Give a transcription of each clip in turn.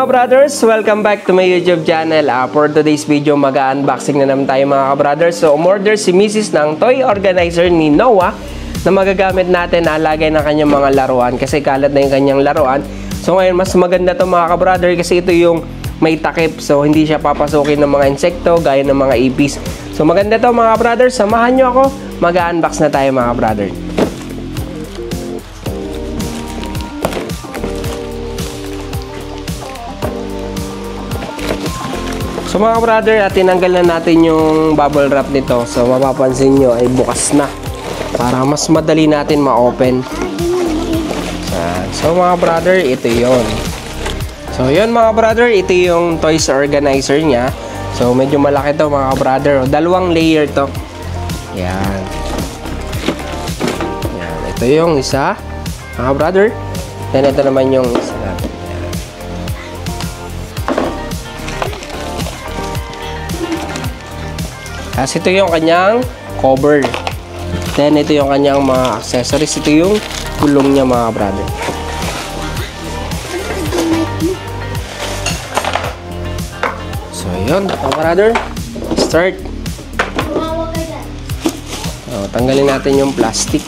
mga brothers? Welcome back to my YouTube channel. For today's video, mag-unboxing na naman tayo mga brothers. So, umorder si Mrs. ng toy organizer ni Noah na magagamit natin na alagay ng kanyang mga laruan kasi kalat na yung kanyang laruan. So, ngayon, mas maganda to mga brother kasi ito yung may takip. So, hindi siya papasukin ng mga insekto gaya ng mga ipis. So, maganda to mga brothers. Samahan nyo ako. Mag-unbox na tayo mga brother. So mga brother, tinanggal na natin yung bubble wrap nito. So mapapansin nyo ay bukas na para mas madali natin ma-open. So mga brother, ito yon. So yun mga brother, ito yung toys organizer niya. So medyo malaki to mga brother. Dalawang layer to. Yan. Yan. Ito yung isa mga brother. Then ito naman yung isa. Kasi ito yung kanyang cover. Then ito yung kanyang mga accessories. Ito yung gulong niya mga brother. So yun mga brother. Start. So, tanggalin natin yung plastic.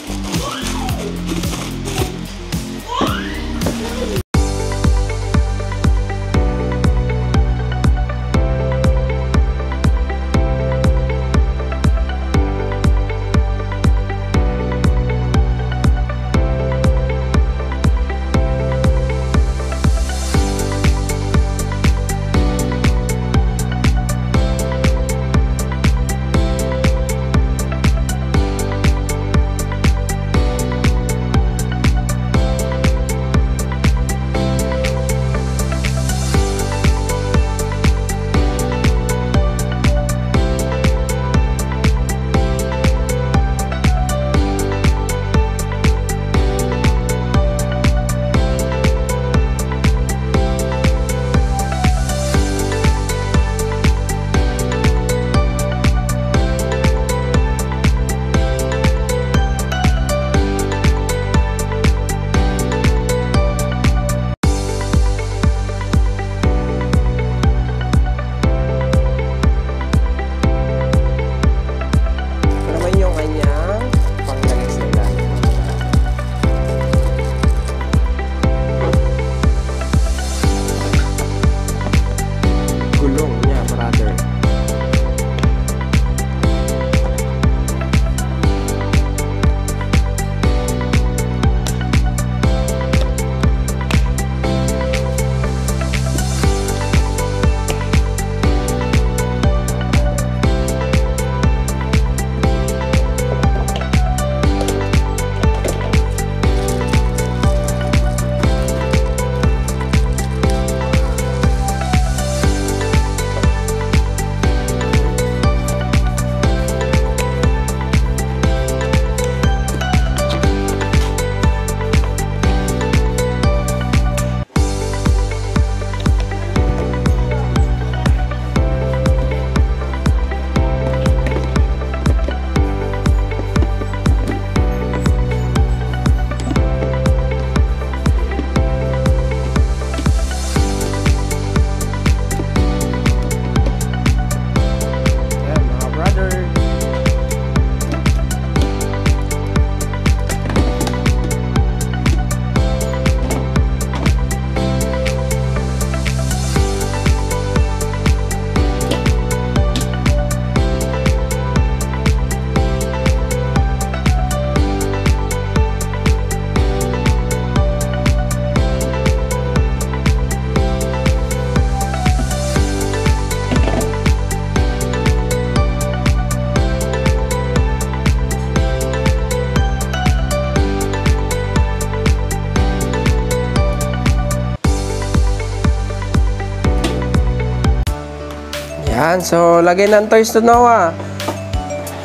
Yan, so lagay ng toys to Noah.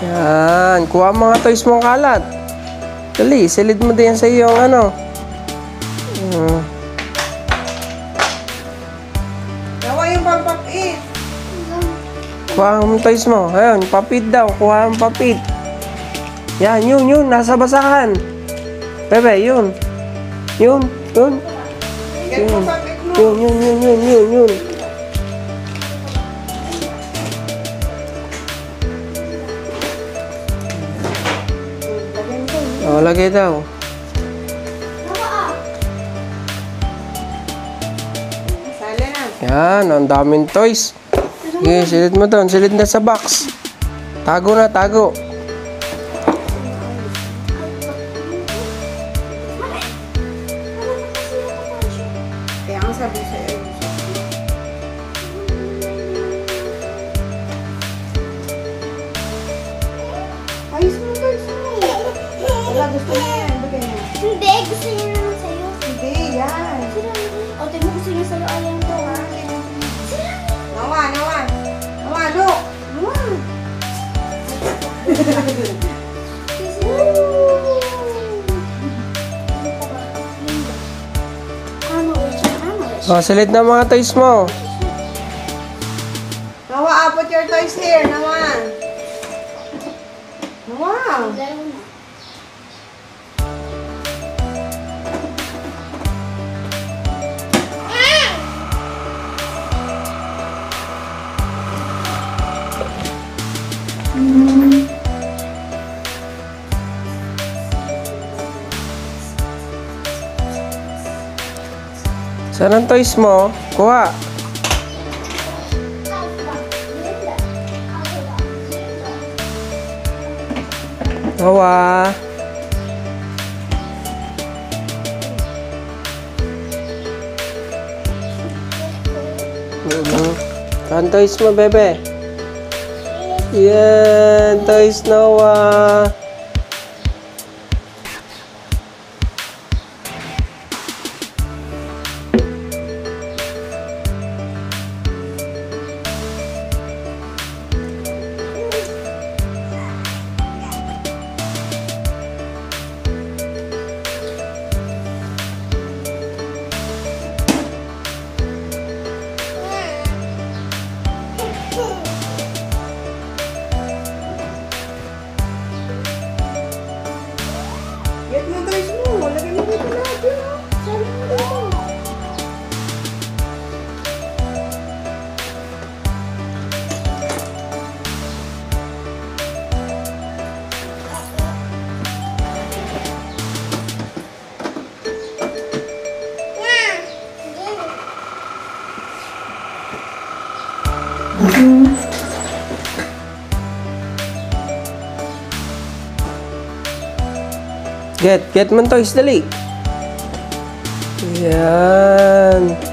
Yan, kuha mga toys mong kalat. Dali, silid mo din sa iyong ano. Nawa yung pampapit. Kuha ang toys mo. Ayun, papit daw. Kuha ang papit. Yan, yun, nasa basahan. Bebe, yun. Yun. Yan mo papit mo. Yun. Oh, lagay daw. Sali na. Yan, ang daming toys. Sige, silid mo doon. Silid na sa box. Tago na, tago. Kaya ang sabi sa'yo. Ayos mo, guys mo. Wala, gusto niya yan. Bagay niya. Hindi, gusto niya naman sa'yo. Hindi, yan. O, tayo mo gusto niya sa'yo. Ayaw to, ha? Nawa, look. Nawa. Oh, silid na mga toys mo. Nawa, put your toys here. Nawa. Saan ang toys mo? Kuha. Nawa. Saan toys mo, bebe? Yan, toys Noah. Get mo toys mo. Lagay mo dito lahat yun. Sali mo dito. Get mo toys, dali. Yan.